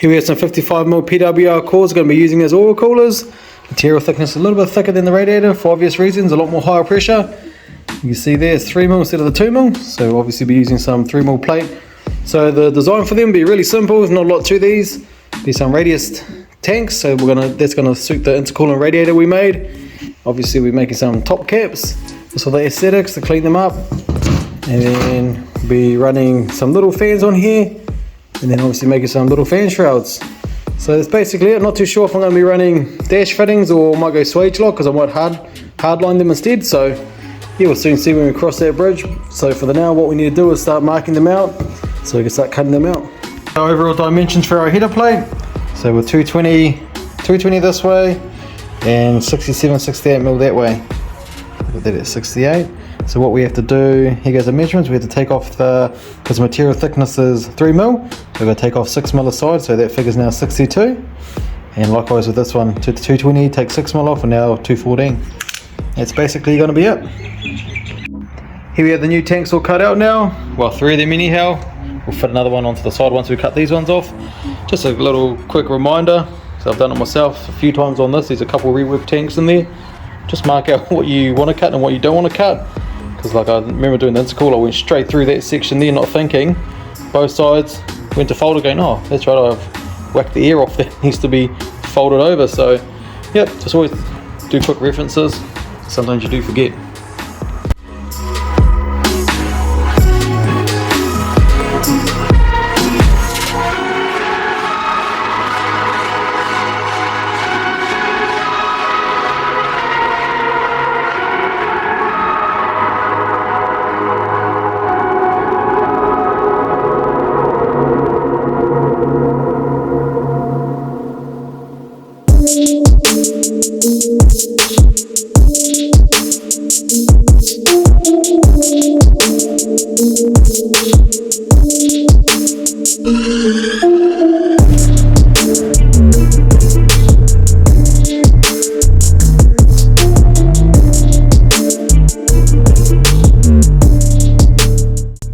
Here we have some 55mm PWR cores we're going to be using as oil coolers. Material thickness a little bit thicker than the radiator for obvious reasons, a lot more higher pressure. You can see there it's 3mm instead of the 2mm, so obviously be using some 3mm plate. So the design for them will be really simple, there's not a lot to these. Be some radius tanks, so that's gonna suit the intercooling radiator we made. Obviously we're making some top caps just for the aesthetics to clean them up. And then be running some little fans on here. And then obviously making some little fan shrouds. So that's basically it. Not too sure if I'm going to be running dash fittings or might go swage lock because I might hardline them instead. So yeah, we'll soon see when we cross that bridge. So for the now, what we need to do is start marking them out so we can start cutting them out. Our overall dimensions for our header plate. So we're 220 this way and 67-68mm that way. Put that at 68. So what we have to do, here goes the measurements, we have to take off because the material thickness is 3mm, we're going to take off 6mm aside, so that figure's now 62. And likewise with this one, 220, take 6mm off, and now 214. That's basically going to be it. Here we have the new tanks all cut out now, well 3 of them anyhow. We'll fit another one onto the side once we cut these ones off. Just a little quick reminder, so I've done it myself a few times on this, there's a couple rework tanks in there. Just mark out what you want to cut and what you don't want to cut. Because like I remember doing the intercooler, I went straight through that section there not thinking. Both sides went to fold again. Oh, that's right, I've whacked the air off that needs to be folded over. So yep, just always do quick references. Sometimes you do forget.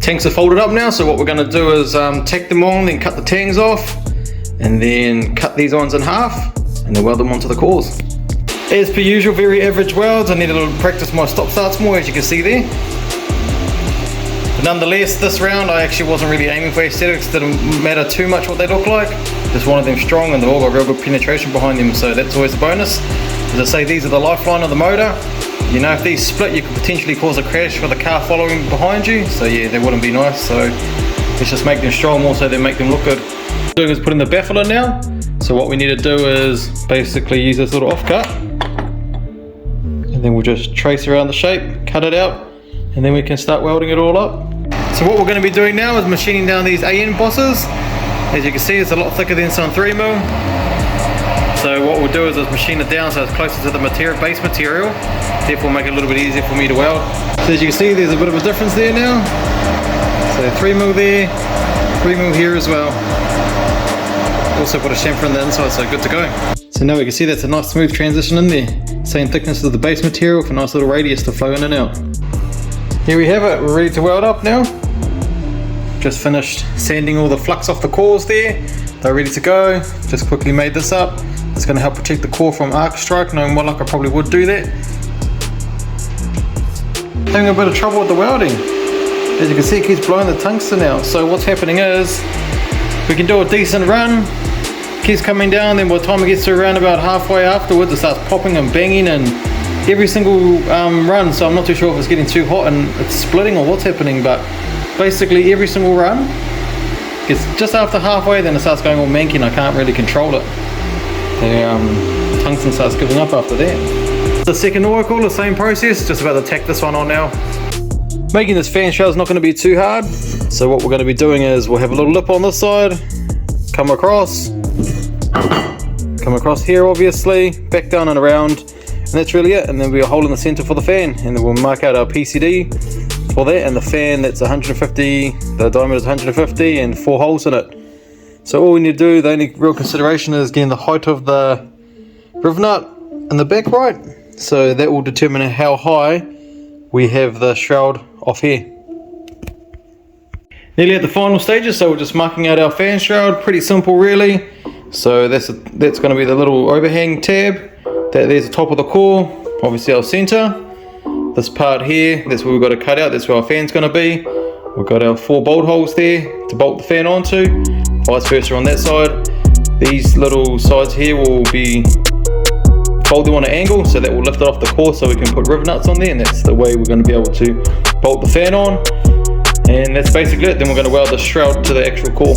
Tanks are folded up now, so what we're going to do is tack them on, then cut the tangs off, and then cut these ones in half, and then weld them onto the cores. As per usual, very average welds. I need to practice my stop starts more, as you can see there. But nonetheless, this round I actually wasn't really aiming for aesthetics, didn't matter too much what they look like. Just wanted them strong and they've all got real good penetration behind them, so that's always a bonus. As I say, these are the lifeline of the motor. You know, if these split, you could potentially cause a crash for the car following behind you. So yeah, that wouldn't be nice. So let's just make them strong more so they make them look good. What we're doing is put in the baffle in now. So what we need to do is basically use this little offcut. And then we'll just trace around the shape, cut it out, and then we can start welding it all up. So what we're going to be doing now is machining down these AN bosses. As you can see, it's a lot thicker than some 3mm. So what we'll do is machine it down so it's closer to the base material, therefore make it a little bit easier for me to weld. So as you can see, there's a bit of a difference there now. So 3mm there, 3mm here as well. Also put a chamfer in the inside, so good to go. So now we can see that's a nice smooth transition in there. Same thickness as the base material for a nice little radius to flow in and out. Here we have it, we're ready to weld up now. Just finished sanding all the flux off the cores there. They're ready to go. Just quickly made this up. It's going to help protect the core from arc strike, knowing what luck I probably would do that. Having a bit of trouble with the welding. As you can see, it keeps blowing the tungsten out. So what's happening is, we can do a decent run, keeps coming down, then by the time it gets to around about halfway afterwards, it starts popping and banging and every single run. So I'm not too sure if it's getting too hot and it's splitting or what's happening, but basically every single run, it's just after halfway, then it starts going all manky and I can't really control it. The tungsten starts giving up after that. The second oil cooler, same process, just about to tack this one on now. Making this fan shroud is not going to be too hard, so what we're going to be doing is we'll have a little lip on this side, come across here obviously, back down and around, and that's really it. And then we'll hole in the center for the fan, and then we'll mark out our PCD for that, and the fan that's 150, the diameter is 150 and 4 holes in it. So all we need to do, the only real consideration is getting the height of the rivnut in the back right, so that will determine how high we have the shroud off here. Nearly at the final stages, so we're just marking out our fan shroud. Pretty simple really. So that's going to be the little overhang tab. There's the top of the core, obviously our center. This part here, that's where we've got to cut out, that's where our fan's going to be. We've got our 4 bolt holes there to bolt the fan onto, vice versa on that side. These little sides here will be folded on an angle, so that will lift it off the core so we can put rivnuts on there, and that's the way we're going to be able to bolt the fan on. And that's basically it. Then we're going to weld the shroud to the actual core.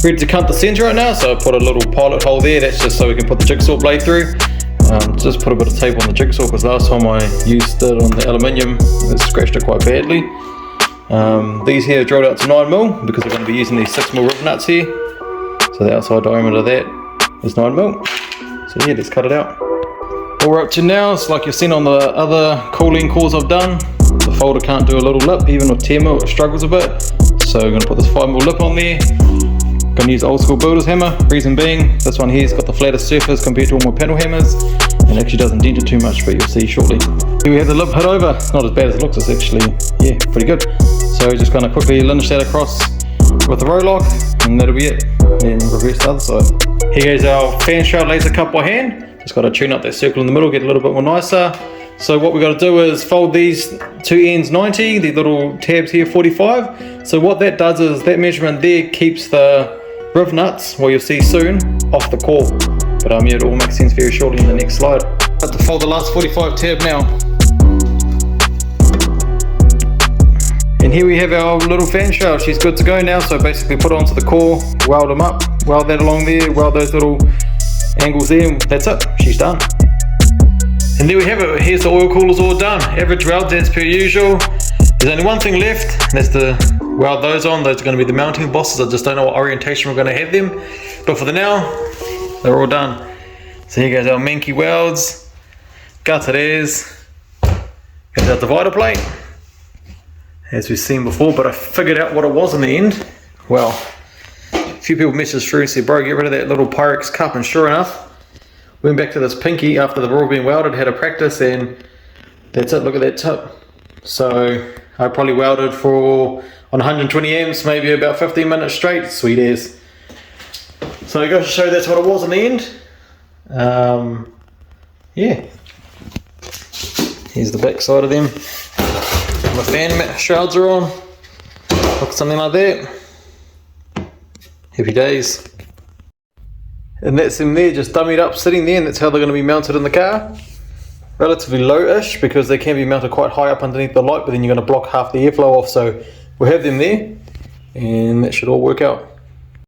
Ready to cut the center right now, so I put a little pilot hole there, that's just so we can put the jigsaw blade through. Just put a bit of tape on the jigsaw because last time I used it on the aluminium, it scratched it quite badly. These here are drilled out to 9mm because we're going to be using these 6mm rivnuts here. So the outside diameter of that is 9mm. So yeah, let's cut it out. What we're up to now is like you've seen on the other cooling cores I've done. The folder can't do a little lip, even with 10mm it struggles a bit. So we're going to put this 5mm lip on there. Going to use old school builder's hammer, reason being this one here's got the flattest surface compared to all my panel hammers, and actually doesn't dent it too much, but you'll see shortly. Here we have the lip hit over. It's not as bad as it looks, it's actually, yeah, pretty good. So we're just going to quickly linish that across with the row lock, and that'll be it. Then reverse the other side. Here goes our fan shroud laser cut by hand. Just got to tune up that circle in the middle, get a little bit more nicer. So what we've got to do is fold these two ends 90, the little tabs here 45. So what that does is that measurement there keeps the rivnuts, well you'll see soon, off the core. But yeah, it all makes sense very shortly in the next slide. Got to fold the last 45 tab now. And here we have our little fan shroud. She's good to go now, so basically put it onto the core, weld them up, weld that along there, weld those little angles there, and that's it, she's done. And there we have it, here's the oil coolers all done. Average welds as per usual. There's only one thing left, and that's to weld those on. Those are going to be the mounting bosses. I just don't know what orientation we're going to have them. But for the now, they're all done. So here goes our Menke welds. Gutted as. Here's our divider plate, as we've seen before, but I figured out what it was in the end. Well, a few people messaged through and said, bro, get rid of that little Pyrex cup, and sure enough, went back to this pinky after they've all been welded, had a practice, and that's it, look at that tip. So I probably welded for, on 120 amps, maybe about 15 minutes straight, sweet as. So I got to show that's what it was in the end. Yeah. Here's the back side of them. My fan shrouds are on. Look, something like that. Happy days. And that's them there, just dummied up, sitting there, and that's how they're going to be mounted in the car. Relatively low-ish, because they can be mounted quite high up underneath the light, but then you're going to block half the airflow off, so we'll have them there, and that should all work out.